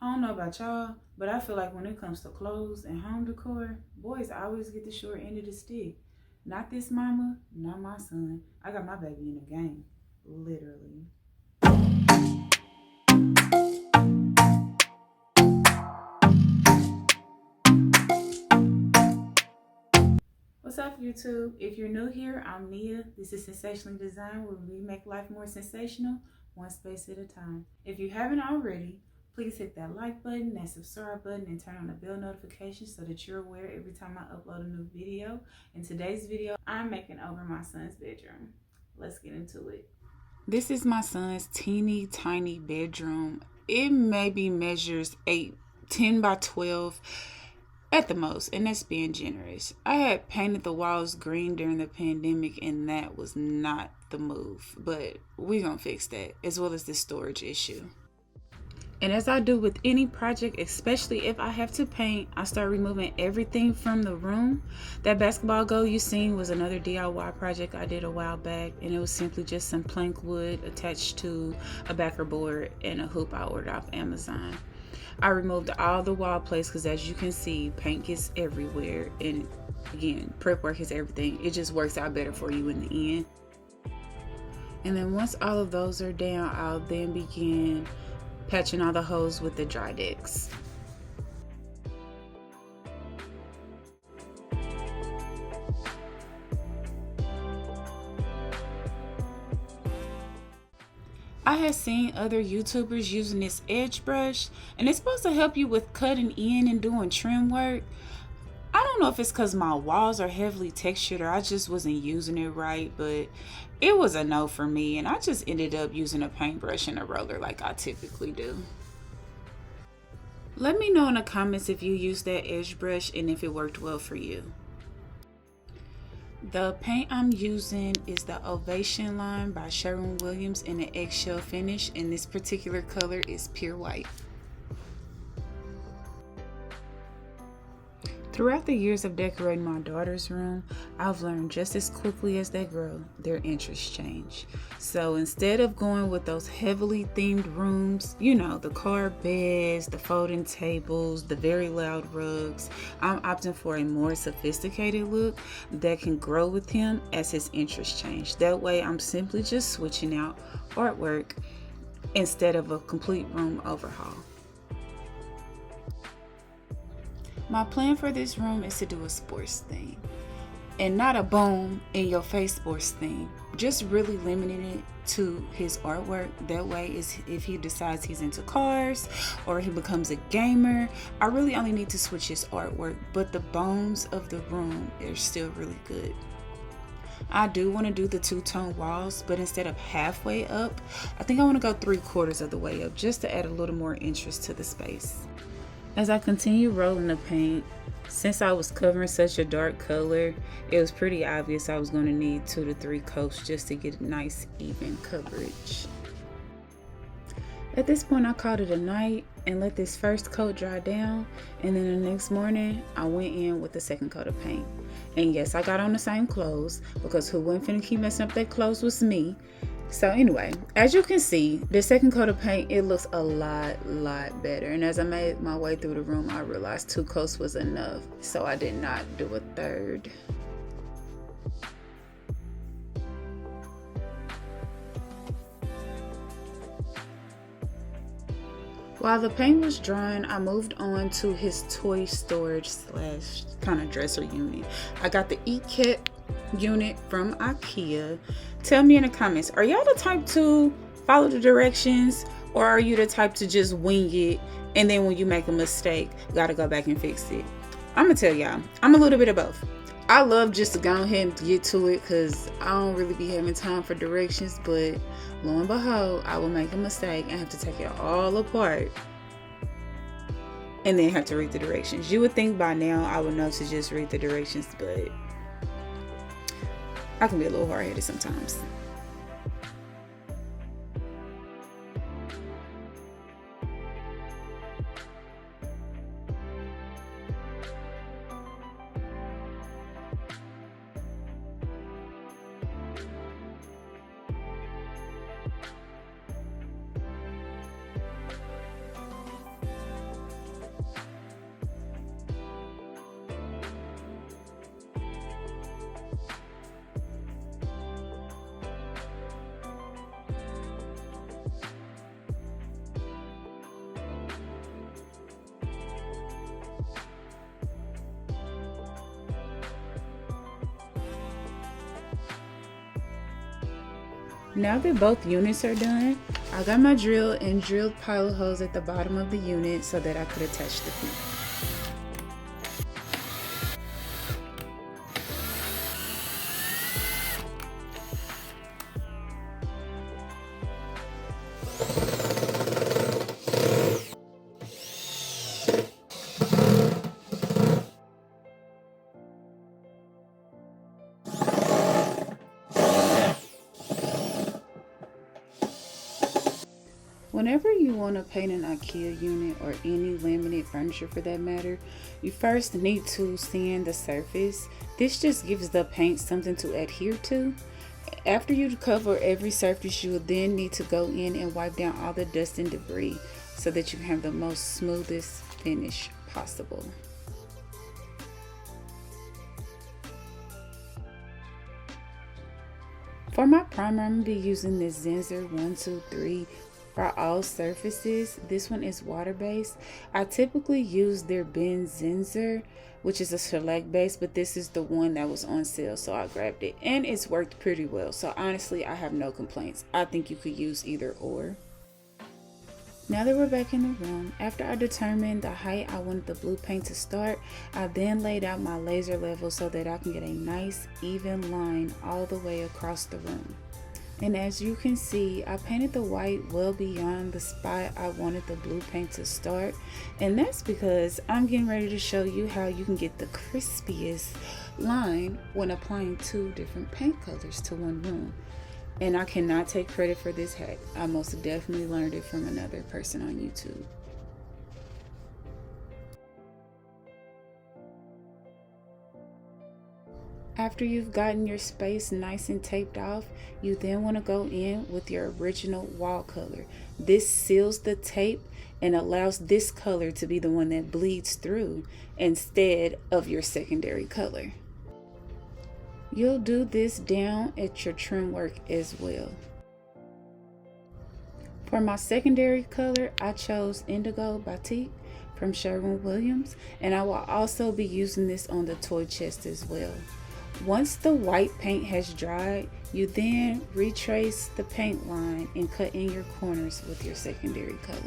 I don't know about y'all, but I feel like when it comes to clothes and home decor, boys always get the short end of the stick. Not this mama, not my son. I got my baby in the game, literally. What's up, YouTube? If you're new here, I'm Nia. This is Sensationally Designed, where we make life more sensational, one space at a time. If you haven't already, please hit that like button, that subscribe button, and turn on the bell notifications so that you're aware every time I upload a new video. In today's video, I'm making over my son's bedroom. Let's get into it. This is my son's teeny tiny bedroom. It maybe measures 10 by 12 at the most, and that's being generous. I had painted the walls green during the pandemic, and that was not the move, but we're gonna fix that, as well as the storage issue. And as I do with any project, especially if I have to paint, I start removing everything from the room. That basketball goal you seen was another DIY project I did a while back, and it was simply just some plank wood attached to a backer board and a hoop I ordered off Amazon. I removed all the wall plates because, as you can see, paint gets everywhere, and again, prep work is everything. It just works out better for you in the end. And then once all of those are down, I'll then begin patching all the holes with the dry decks. I have seen other YouTubers using this edge brush, and it's supposed to help you with cutting in and doing trim work. I don't know if it's because my walls are heavily textured or I just wasn't using it right, but it was a no for me, and I just ended up using a paintbrush and a roller like I typically do. Let me know in the comments if you used that edge brush and if it worked well for you. The paint I'm using is the Ovation line by Sherwin in an eggshell finish, and this particular color is pure white. Throughout the years of decorating my daughter's room, I've learned just as quickly as they grow, their interests change. So instead of going with those heavily themed rooms, you know, the card beds, the folding tables, the very loud rugs, I'm opting for a more sophisticated look that can grow with him as his interests change. That way I'm simply just switching out artwork instead of a complete room overhaul. My plan for this room is to do a sports theme, and not a boom in your face sports theme, just really limiting it to his artwork. That way, is if he decides he's into cars or he becomes a gamer, I really only need to switch his artwork, but the bones of the room are still really good. I do want to do the two-tone walls, but instead of halfway up, I think I want to go 3/4 of the way up, just to add a little more interest to the space. As I continue rolling the paint, since I was covering such a dark color, it was pretty obvious I was going to need 2 to 3 coats just to get a nice even coverage. At this point, I called it a night and let this first coat dry down, and then the next morning I went in with the second coat of paint. And yes, I got on the same clothes, because who wouldn't finna keep messing up their clothes was me. So anyway, as you can see, the second coat of paint, it looks a lot better. And as I made my way through the room, I realized 2 coats was enough, so I did not do a third. While the paint was drying, I moved on to his toy storage / kind of dresser unit. I got the Eket unit from IKEA. Tell me in the comments, are y'all the type to follow the directions, or are you the type to just wing it and then when you make a mistake, gotta go back and fix it? I'm gonna tell y'all, I'm a little bit of both. I love just to go ahead and get to it because I don't really be having time for directions, but lo and behold, I will make a mistake and have to take it all apart and then have to read the directions. You would think by now I would know to just read the directions, but I can be a little hard-headed sometimes. Now that both units are done, I got my drill and drilled pilot holes at the bottom of the unit so that I could attach the feet. Whenever you want to paint an IKEA unit or any laminate furniture for that matter, you first need to sand the surface. This just gives the paint something to adhere to. After you cover every surface, you will then need to go in and wipe down all the dust and debris so that you can have the most smoothest finish possible. For my primer, I'm going to be using this Zinsser 123 for all surfaces. This one is water-based. I typically use their Ben Zinsser, which is a shellac base, but this is the one that was on sale, so I grabbed it. And it's worked pretty well, so honestly, I have no complaints. I think you could use either or. Now that we're back in the room, after I determined the height I wanted the blue paint to start, I then laid out my laser level so that I can get a nice even line all the way across the room. And as you can see, I painted the white well beyond the spot I wanted the blue paint to start. And that's because I'm getting ready to show you how you can get the crispiest line when applying two different paint colors to one room. And I cannot take credit for this hack. I most definitely learned it from another person on YouTube. After you've gotten your space nice and taped off, you then want to go in with your original wall color. This seals the tape and allows this color to be the one that bleeds through instead of your secondary color. You'll do this down at your trim work as well. For my secondary color, I chose Indigo Batik from Sherwin, and I will also be using this on the toy chest as well. Once the white paint has dried, you then retrace the paint line and cut in your corners with your secondary color.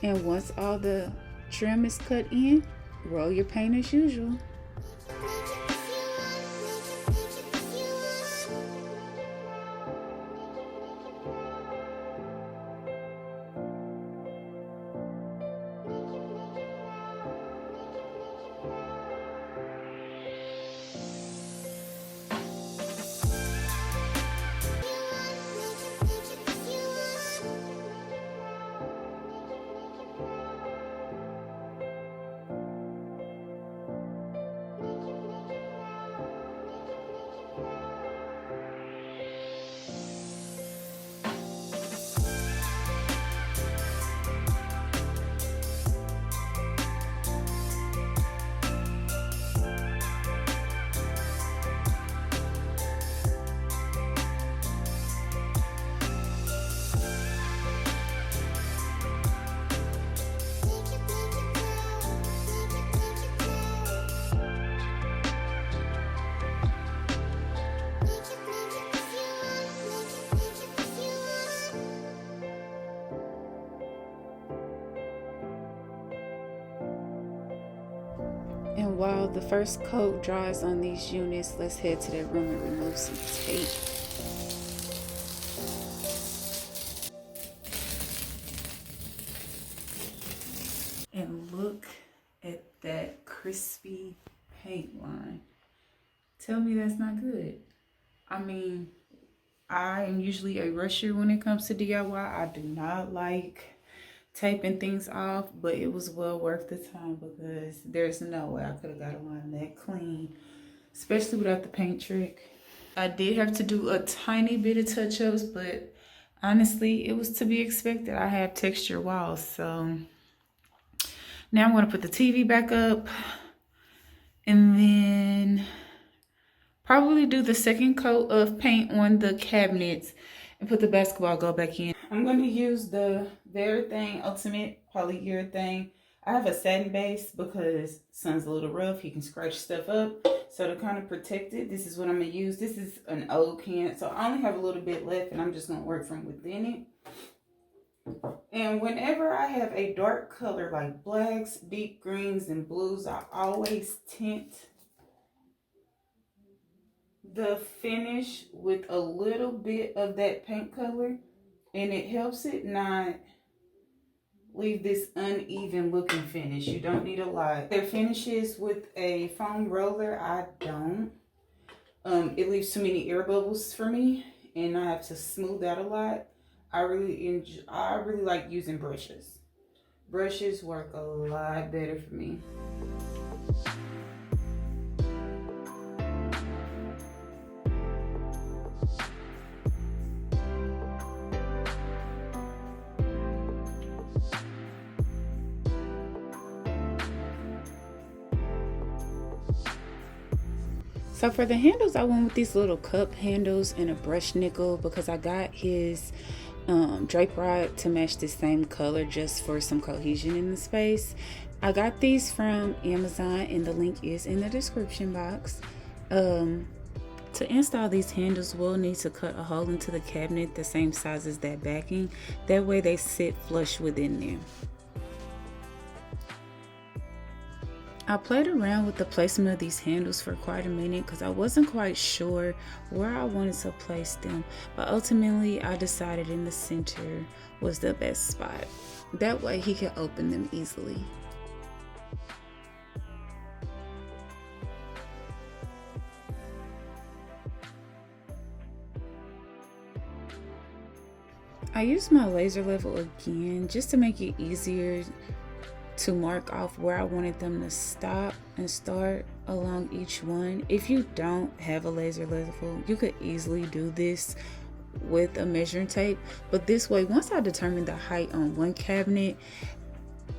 And once all the trim is cut in, roll your paint as usual. And while the first coat dries on these units, let's head to that room and remove some tape. And look at that crispy paint line. Tell me that's not good. I mean, I am usually a rusher when it comes to DIY. I do not like taping things off, but it was well worth the time because there's no way I could have got a line that clean, especially without the paint trick. I did have to do a tiny bit of touch-ups, but honestly, it was to be expected. I have texture walls, so now I'm going to put the TV back up and then probably do the second coat of paint on the cabinets. and put the basketball goal back in. I'm going to use the Thing Ultimate Polyurethane. I have a satin base because sun's a little rough. You can scratch stuff up. So to kind of protect it, this is what I'm going to use. This is an old can, so I only have a little bit left, and I'm just going to work from within it. And whenever I have a dark color like blacks, deep greens, and blues, I always tint the finish with a little bit of that paint color, and it helps it not leave this uneven looking finish. You don't need a lot. Their finishes with a foam roller, I don't. It leaves too many air bubbles for me, and I have to smooth out a lot. I really like using brushes. Brushes work a lot better for me. So for the handles, I went with these little cup handles and a brush nickel because I got his drape rod to match the same color just for some cohesion in the space. I got these from Amazon and the link is in the description box. To install these handles, we'll need to cut a hole into the cabinet the same size as that backing. That way they sit flush within there. I played around with the placement of these handles for quite a minute because I wasn't quite sure where I wanted to place them, but ultimately I decided in the center was the best spot. That way he could open them easily. I used my laser level again just to make it easier to mark off where I wanted them to stop and start along each one. If you don't have a laser level, you could easily do this with a measuring tape, but this way, once I determined the height on one cabinet,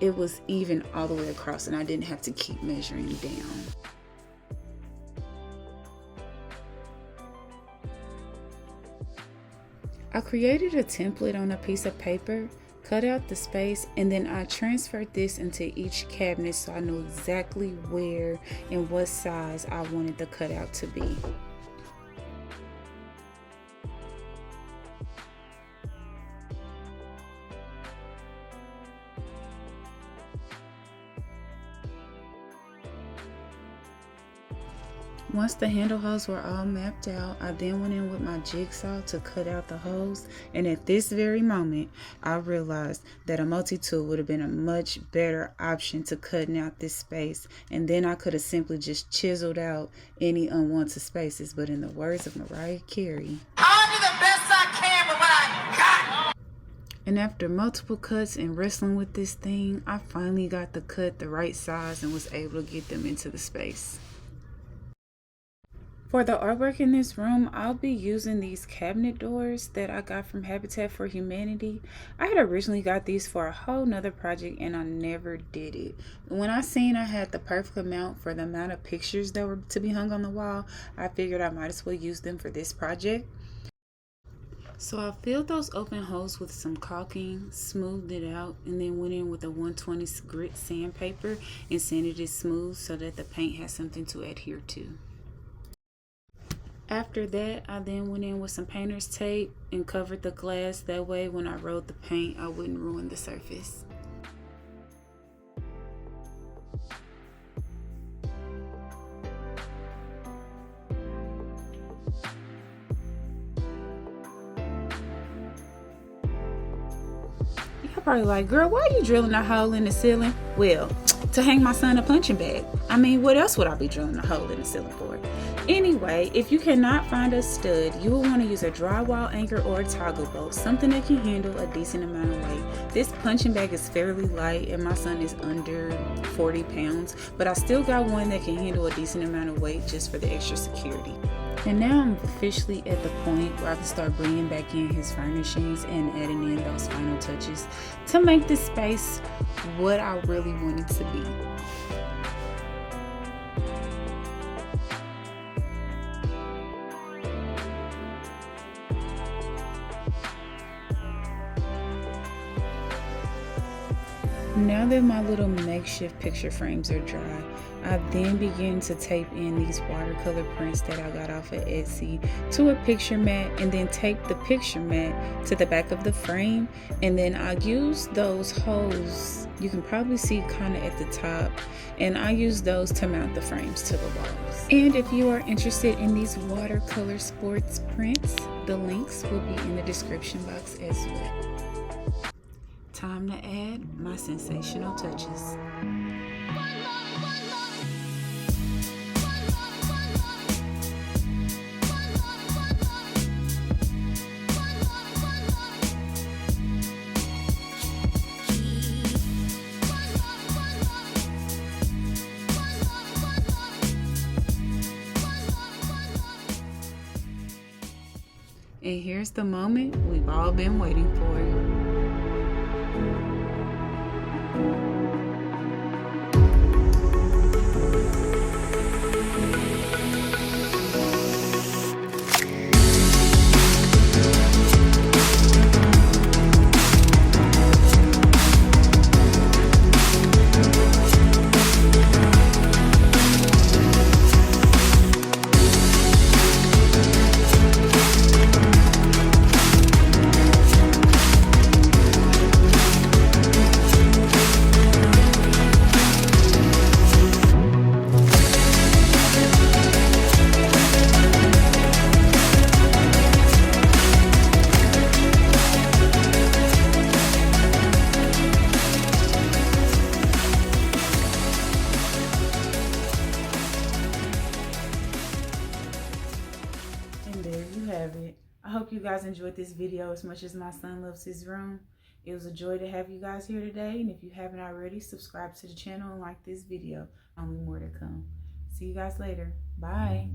it was even all the way across and I didn't have to keep measuring down. I created a template on a piece of paper, cut out the space, and then I transferred this into each cabinet so I knew exactly where and what size I wanted the cutout to be. Once the handle holes were all mapped out, I then went in with my jigsaw to cut out the holes, and at this very moment, I realized that a multi-tool would have been a much better option to cutting out this space, and then I could have simply just chiseled out any unwanted spaces, but in the words of Mariah Carey, I'll do the best I can with what I got! And after multiple cuts and wrestling with this thing, I finally got the cut the right size and was able to get them into the space. For the artwork in this room, I'll be using these cabinet doors that I got from Habitat for Humanity. I had originally got these for a whole nother project and I never did it. When I seen I had the perfect amount for the amount of pictures that were to be hung on the wall, I figured I might as well use them for this project. So I filled those open holes with some caulking, smoothed it out, and then went in with a 120 grit sandpaper and sanded it smooth so that the paint has something to adhere to. After that, I then went in with some painter's tape and covered the glass. That way, when I rolled the paint, I wouldn't ruin the surface. You're probably like, girl, why are you drilling a hole in the ceiling? Well, to hang my son a punching bag. I mean, what else would I be drilling a hole in the ceiling for? Anyway, if you cannot find a stud, you will want to use a drywall anchor or a toggle bolt, something that can handle a decent amount of weight. This punching bag is fairly light and my son is under 40 pounds, but I still got one that can handle a decent amount of weight just for the extra security. And now I'm officially at the point where I can start bringing back in his furnishings and adding in those final touches to make this space what I really want it to be. Now that my little makeshift picture frames are dry, I then begin to tape in these watercolor prints that I got off of Etsy to a picture mat, and then tape the picture mat to the back of the frame, and then I use those holes you can probably see kind of at the top, and I use those to mount the frames to the walls. And if you are interested in these watercolor sports prints, the links will be in the description box as well. Time to add my sensational touches. And here's the moment we've all been waiting for. I hope you guys enjoyed this video as much as my son loves his room. It was a joy to have you guys here today, and if you haven't already, subscribe to the channel and like this video. Only more to come. See you guys later. Bye.